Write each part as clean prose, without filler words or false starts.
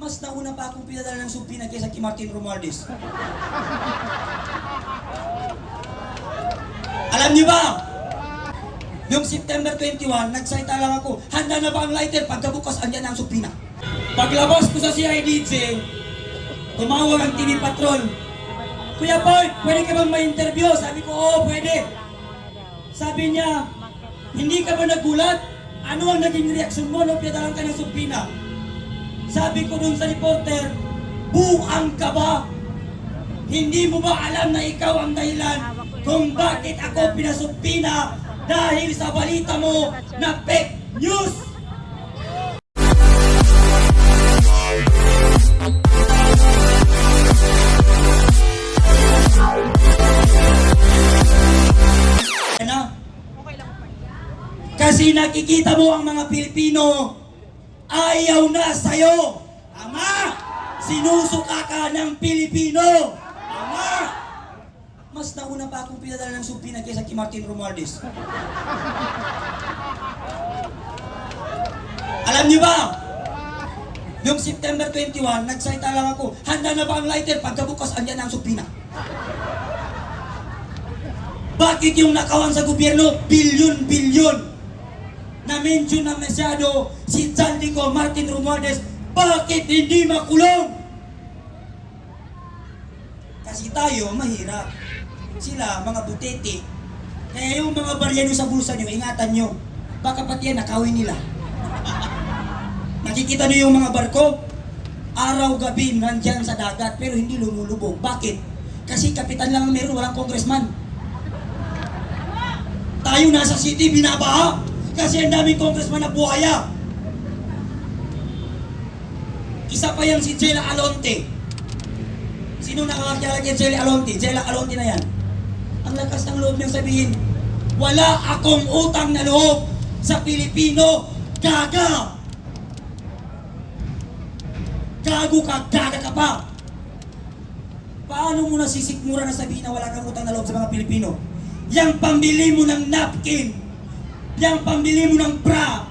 Mas nauna pa akong pinadala ng sumpina kaysa kay Martin Romualdez. Alam niyo ba? Noong September 21, nagsalita lang ako, handa na ba ang lighter? Pagkabukas, andyan na ang sumpina. Paglabas ko sa CIDJ, tumawag ang TV Patrol. Kuya Boy, pwede ka bang ma-interview? Sabi ko, oo, pwede. Sabi niya, hindi ka ba nagulat? Ano ang naging reaksyon mo nung pinadalan ka ng sumpina? Sabi ko dun sa reporter, buang ka ba? Hindi mo ba alam na ikaw ang dahilan kung bakit ako pinasumpina dahil sa balita mo na fake news? Kasi nakikita mo ang mga Pilipino ayaw na sa'yo. Ama! Sinusuka ka ng Pilipino. Ama! Mas nauna pa akong pinadala ng sumpina kaysa kay Martin Romualdez. Alam niyo ba? Noong September 21, nagsalita lang ako, handa na ba ang lighter? Pagkabukas, andyan na ang sumpina. Bakit yung nakawan sa gobyerno, bilyon-bilyon? Na-mention na masyado si Zaldico Martin Romualdez, bakit hindi makulong? Kasi tayo, mahirap. Sila, mga butete. Kaya yung mga barya nyo sa bulsa nyo, ingatan nyo. Baka pati yan, nakawin nila. Nakikita nyo yung mga barko? Araw-gabi nandyan sa dagat, pero hindi lumulubog. Bakit? Kasi kapitan lang ang meron, walang congressman. Tayo nasa city, binabaha. Kasi ang daming congressman na buhaya. Isa pa yan si Jela Alonte. Sino nakakakilala kay Jela Alonte? Jela Alonte na yan. Ang lakas ng loob niyang sabihin, wala akong utang na loob sa Pilipino. Gaga! Gago ka, gaga ka pa! Paano mo nasisikmura na sabihin na wala kang utang na loob sa mga Pilipino? Yang pambili mo ng napkin, yang pambili mo ng bra,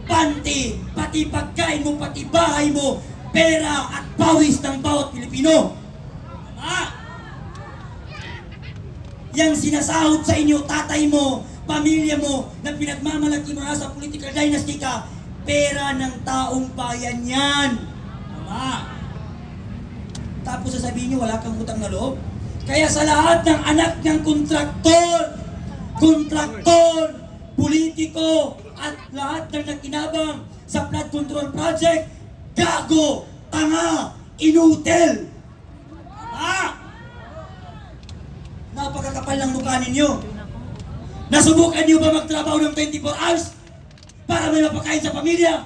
panty, pati pagkain mo, pati bahay mo, pera at pawis ng bawat Pilipino. Yang sinasahod sa inyo, tatay mo, pamilya mo, na pinagmamalaki mo na sa political dynasty ka, pera ng taong bayan yan. Tapos sasabihin nyo, wala kang utang na loob. Kaya sa lahat ng anak ng kontraktor, politiko, at lahat ng nakinabang sa flood control project, gago, tanga, inutil. Napakakapal ng mukha ninyo. Nasubukan niyo ba magtrabaho ng 24 hours para may mapakain sa pamilya?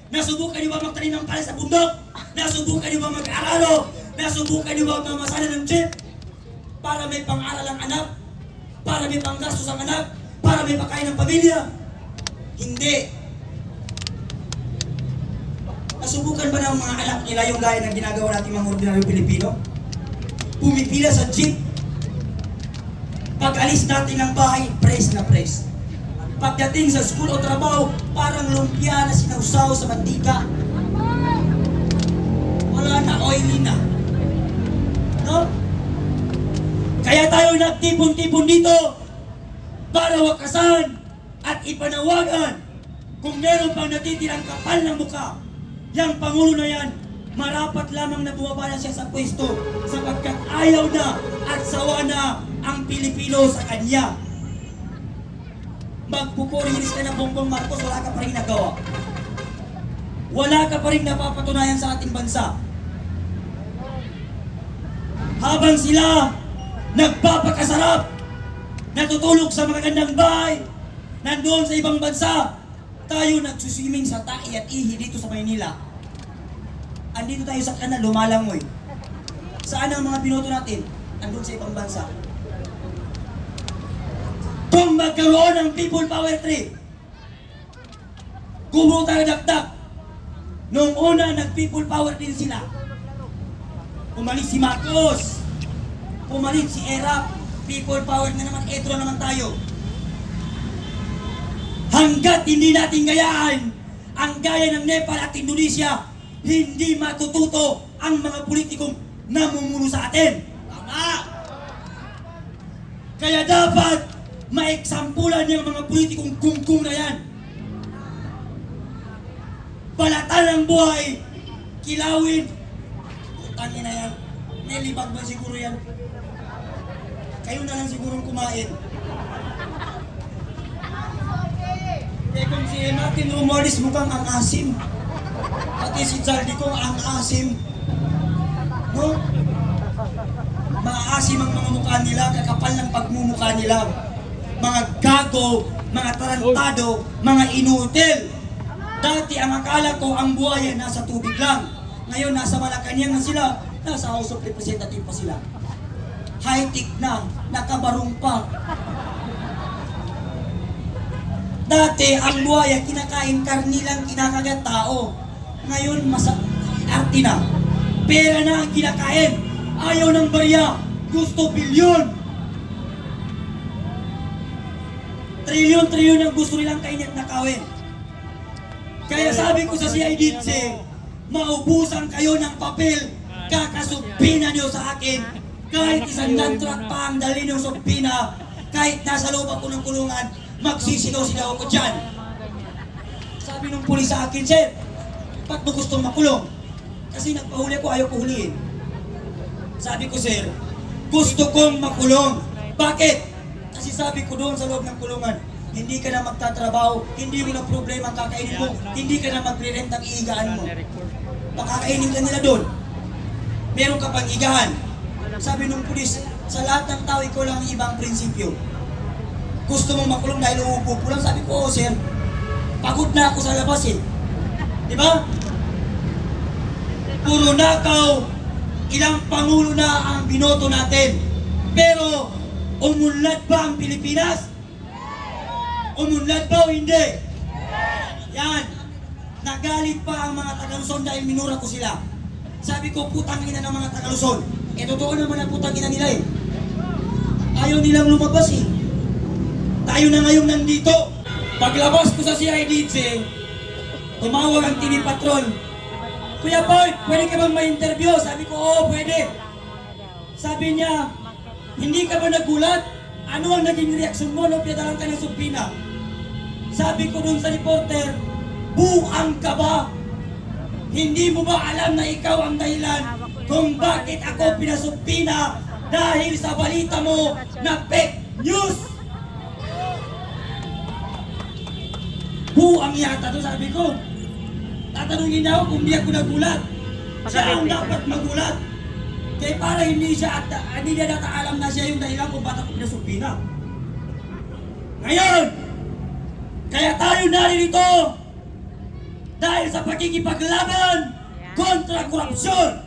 Nasubukan niyo ba magtanim ng palay sa bundok? Nasubukan niyo ba mag-aralo? Nasubukan niyo ba mamasala ng jeep para may pang-aral ang anak? Para may panggastos ang anak? Para may pakain ng pamilya? Hindi. Nasubukan ba ng mga anak nila yung gaya ng ginagawa natin mga ordinaryong Pilipino? Pumipila sa jeep. Pag-alis natin ng bahay, press na press. Pagdating sa school o trabaho, parang lumpia na sinausaw sa mantika. Wala na, oily na. No? Kaya tayo nagtipon-tipon dito para wakasan at ipanawagan kung meron pang natitirang kapal ng mukha. Yang Pangulo na yan, marapat lamang na bumaba na siya sa pwesto sapagkat ayaw na at sawa na ang Pilipino sa kanya. Magpupurilis ka ng Bongbong Marcos, wala ka pa rin nagawa. Wala ka pa rin napapatunayan sa ating bansa. Habang sila nagpapakasarap, natutulog sa magagandang bahay, nandoon sa ibang bansa, tayo nagsuswimming sa tai at ihi dito sa Maynila. Andito tayo sa kanal, lumalangoy. Saan ang mga binoto natin? Andun sa ibang bansa. Kung magkaroon ng People Power Tree, kumo tayo dakdak. Noong una, nag-People Power din sila. Umalis si Marcos, umalis si Erap, People Power na naman, Edro naman tayo. Hanggat hindi natin gayaan ang gaya ng Nepal at Indonesia, hindi matututo ang mga politikong namumuno sa atin. Tama! Kaya dapat maeksampulan yung mga politikong kungkung na yan. Balatan ang buhay, kilawin. Putangin na yan. May libag ba siguro yan? Kayo na lang sigurong kumain. Eh kung si Martin Romualdez mukhang ang asim. Pati si Zaldi ko ang asim. No? Maasim ang mga mukha nila, kakapal ng pagmumukha nila. Mga gago, mga tarantado, mga inutil. Dati ang akala ko ang buhay ay nasa tubig lang. Ngayon nasa Malacanang na sila, nasa House of Representatives pa sila. High-tech na, nakabarong pa. Dati ang buhay ay kinakain karni lang, kinakagat tao. Ngayon arte na. Pera na ang kinakain. Ayaw ng barya, gusto bilyon. Trilyon-trilyon ang gusto nilang kainin at nakawin. Kaya sabi ko sa CIDC, maubusan kayo ng papel, kakasubpina niyo sa akin. Kahit isang landtrack pa ang dali niyo subpina, kahit nasa loob ako ng kulungan, magsisigaw-sigaw ako dyan. Sabi nung pulis sa akin, sir, ba't mo gustong makulong? Kasi nagpahuli ko, ayaw ko huliin. Sabi ko, sir, gusto kong makulong. Bakit? Kasi sabi ko doon sa loob ng kulungan, hindi ka na magtatrabaho, hindi mo na problema ang kakainin mo, hindi ka na magre-rent ang iigaan mo. Makakainin ka nila doon. Meron ka pang igahan. Sabi nung pulis, sa lahat ng tao, ikaw lang ang ibang prinsipyo. Gusto mong makulong dahil uupo lang? Sabi ko, oo sir, pagod na ako sa labas eh. Di ba? Puro nakaw, ilang pangulo na ang binoto natin. Pero, umunlad ba ang Pilipinas? Umunlad ba o hindi? Yan. Nagalit pa ang mga Taga-Luzon dahil minura ko sila. Sabi ko, putang ina ng mga Taga-Luzon. Eh, totoo naman ang putang ina nila eh. Ayaw nilang lumabas eh. Tayo na ngayong nandito. Paglabas ko sa CIDC, tumawag ang TV Patrol. Kuya Boy, pwede ka bang ma-interview? Sabi ko, oo, pwede. Sabi niya, hindi ka ba nagulat? Ano ang naging reaksyon mo nung pinadalan ka ng subpina? Sabi ko dun sa reporter, buang ka ba? Hindi mo ba alam na ikaw ang dahilan kung bakit ako pinasubpina dahil sa balita mo na fake news? Buang yata to, sabi ko. Tatanungin niya ako kung di ako nagulat. Siya ang dapat magulat. Kaya para hindi niya nataalam na siya yung dahilan kung bakit ako pinasubpina. Ngayon, kaya tayo naririto dahil sa pagkikipaglaban kontra korupsyon,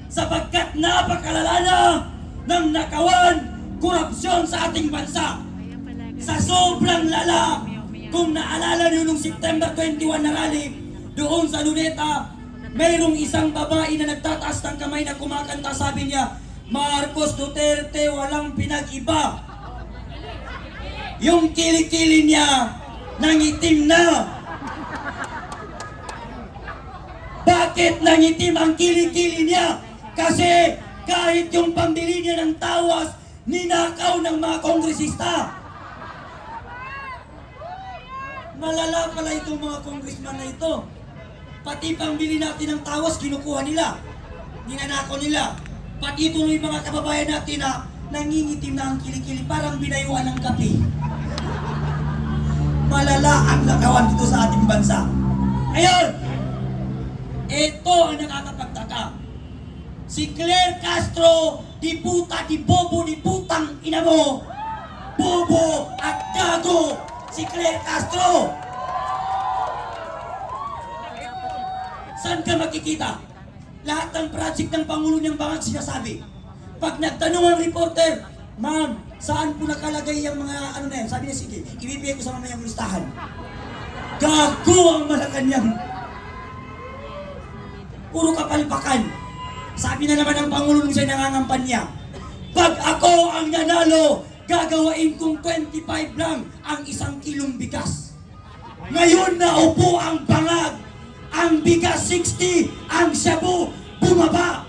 sapagkat napakalala na ng nakawan korupsyon sa ating bansa. Sa sobrang lala, kung naalala niyo nung September 21 na rally, doon sa Luneta, mayroong isang babae na nagtataas ng kamay na kumakanta, sabi niya, Marcos Duterte walang pinag-iba. Yung kilikili niya, nangitim na. Bakit nangitim ang kilikili niya? Kasi kahit yung pambili niya ng tawas, ninakaw ng mga kongresista. Malala pala itong mga congressman na ito. Pati pambili natin ng tawas, kinukuha nila. Ninanakaw nila. Pati tuloy mga kababayan natin na nangingitim na ang kilikili, parang binayuan ng kape. Malala ang nakawan dito sa ating bansa. Ngayon, ito ang nakakapagtaka. Si Claire Castro, di puta, di bobo, di putang ina mo. Bobo at gago si Claire Castro. Saan ka makikita? Lahat ng project ng Pangulo niyang bangag sinasabi. Pag nagtanong ang reporter, ma'am, saan po nakalagay yung mga ano na yan? Sabi niya, sige, ibibigay ko sa mamayang listahan. Gago ang Malacanang. Puro kapalpakan. Sabi na naman ng Pangulo nung siya nangangampanya, pag ako ang nanalo, gagawain kong 25 lang ang 1 kilong bigas. Ngayon na upo ang bangag, ang bigas 60, ang shabu bumaba.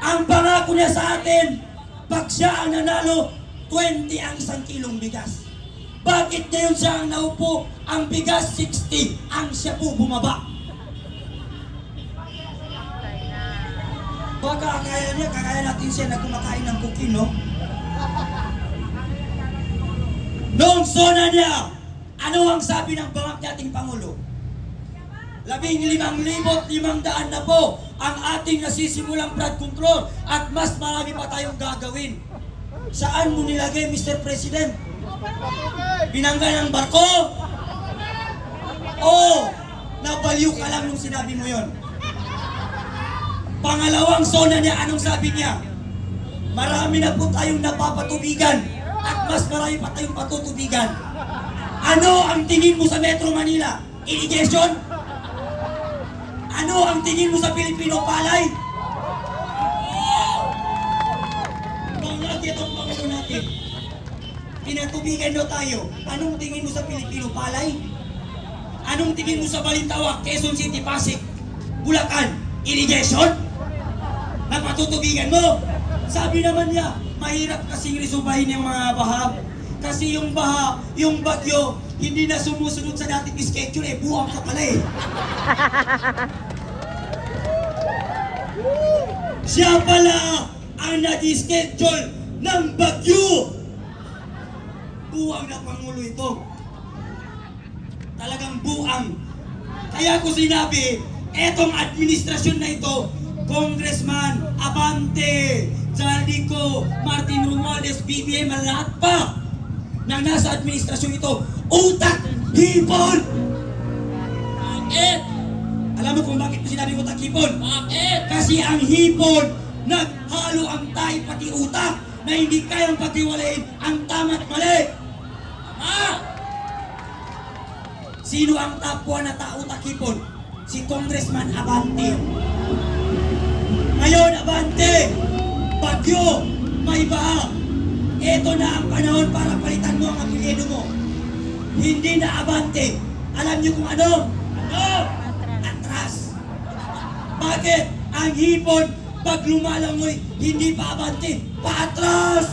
Ang pangako niya sa atin, pag siya ang nanalo, 20 ang 1 kilong bigas. Bakit ngayon siya ang naupo, ang bigas 60, ang shabu bumaba? Baka kaya natin siya na kumakain ng cookie, no? Noong sona niya, ano ang sabi ng bangak nating Pangulo? 15,500 na po ang ating nasisimulang flood control at mas marami pa tayong gagawin. Saan mo nilagay, Mr. President? Binangga ng barko? O nabaliw ka lang nung sinabi mo yon? Pangalawang sona niya, anong sabi niya? Marami na po tayong napapatubigan at mas marami pa tayong patutubigan. Ano ang tingin mo sa Metro Manila? Irrigation? Ano ang tingin mo sa Pilipino palay? Mga itong Pangulo natin, pinatubigan na tayo. Anong tingin mo sa Pilipino palay? Anong tingin mo sa Balintawak, Quezon City, Pasig, Bulacan? Irrigation? Napatutubigan mo? Sabi naman niya, mahirap kasing resubahin yung mga baha. Kasi yung baha, yung bagyo, hindi na sumusunod sa dating schedule eh. Buwang ka pala eh. Siya pala ang nag-schedule ng bagyo. Buwang na Pangulo ito. Talagang buang. Kaya ko sinabi, etong administrasyon na ito, Congressman Abante, Jalico, Martin Romualdez, BBM, lahat pa na nasa administrasyon ito, utak, hipon! Bakit? Alam mo kung bakit sinabi utak, hipon? Bakit? Kasi ang hipon, naghalo ang tayo pati utak na hindi kayang patiwalain ang tama at mali. Sino ang top 1 na utak, hipon? Si Congressman Abante. Ngayon, Abante, bagyo, may baha. Ito na ang panahon para palitan mo ang apelyido mo. Hindi na Abante. Alam niyo kung ano? Ano? Atras. Bakit? Ang hipon, pag lumalangoy, hindi pa Abante, paatras.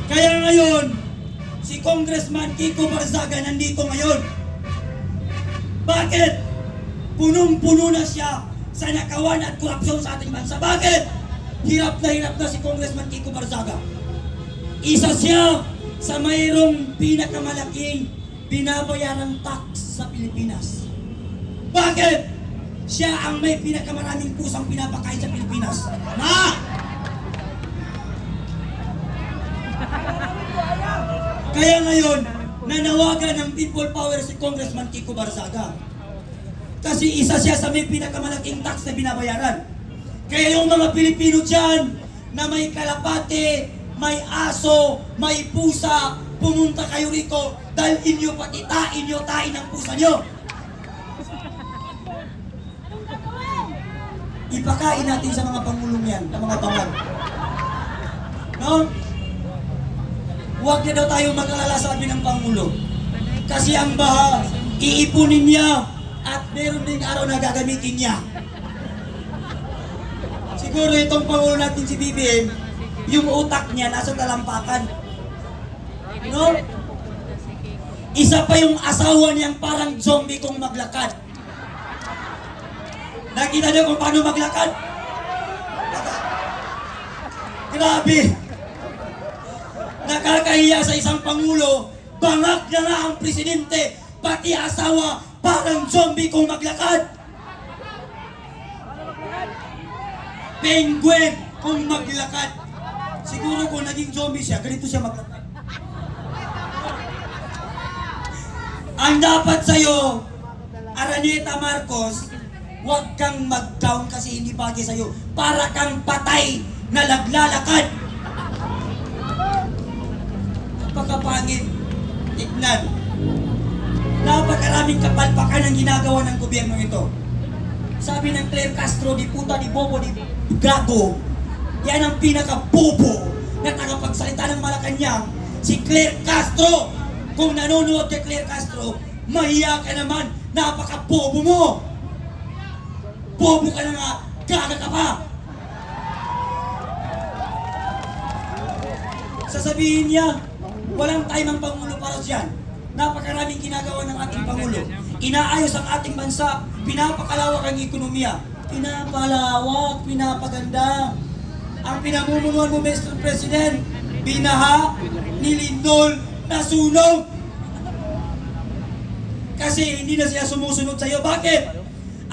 Kaya ngayon, si Congressman Kiko Barzaga nandito ngayon. Bakit? Punong-puno na siya sa nakawan at korupsyon sa ating bansa. Bakit? Hirap na si Congressman Kiko Barzaga. Isa siya sa mayroong pinakamalaking binabayarang tax sa Pilipinas. Bakit? Siya ang may pinakamaraming pusang pinapakain sa Pilipinas. Kaya ngayon, nanawagan ng people power si Congressman Kiko Barzaga. Kasi isa siya sa may pinakamalaking tax na binabayaran. Kaya yung mga Pilipino dyan na may kalapate, may aso, may pusa, pumunta kayo rito, dalhin nyo pati tain ang pusa nyo. Ipakain natin sa mga pangulong yan, ng mga bangag. No? Huwag na daw tayo mag-alala, sabi ng Pangulo. Kasi ang baha, iipunin niya at meron ding araw na gagamitin niya. Siguro itong Pangulo natin si BBM, yung utak niya nasa talampakan. No? Isa pa yung asawa niyang parang zombie kung maglakad. Nakita niyo kung paano maglakad? Grabe! Nakakahiya sa isang Pangulo, bangag na nga ang presidente, pati asawa, parang zombie kung maglakad. Penguin kung maglakad. Siguro kung naging zombie siya, ganito siya maglakad. Ang dapat sa'yo, Araneta Marcos, huwag kang mag-down kasi hindi bagay sa'yo. Para kang patay na naglalakad. Napakapangit. Tignan. Napakaraming kapalpakan ang ginagawa ng gobyerno ito. Sabi ng Claire Castro, di puta, di bobo, di gago. Yan ang pinaka-bobo na tagapagsalita ng Malacanang si Claire Castro. Kung nanonood kay Claire Castro, mahiya ka naman, napaka-bobo mo. Bobo ka na nga, gaga ka pa. Sasabihin niya, walang time ang Pangulo para dyan. Napakaraming ginagawa ng ating Pangulo. Inaayos ang ating bansa, pinapakalawak ang ekonomiya. Pinapalawak, pinapaganda. Ang pinamumunuan mo, Mr. President, binaha, nilindol, nasunog. Kasi hindi na siya sumusunod sa iyo. Bakit?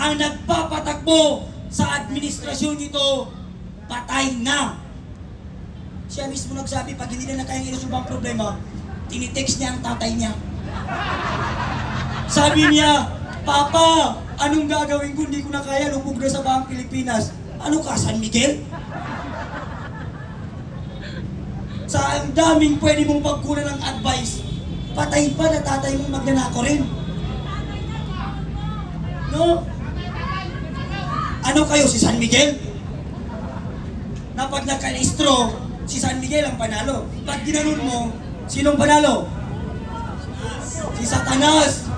Ang nagpapatakbo sa administrasyon nito, patay na. Siya mismo nagsabi, pag hindi na kayang iresolve ang problema, tinitext niya ang tatay niya. Sabi niya, Papa, anong gagawin ko? Hindi ko na kaya, lubog na sa Bahang Pilipinas. Ano ka, San Miguel? Sa ang daming pwede mong pagkunan ng advice, patay pa na tatay mong magnanako rin. No? Ano kayo, si San Miguel? Na pag nagka-istro, si San Miguel ang panalo. Pag ginanon mo, sinong panalo? Si Satanas.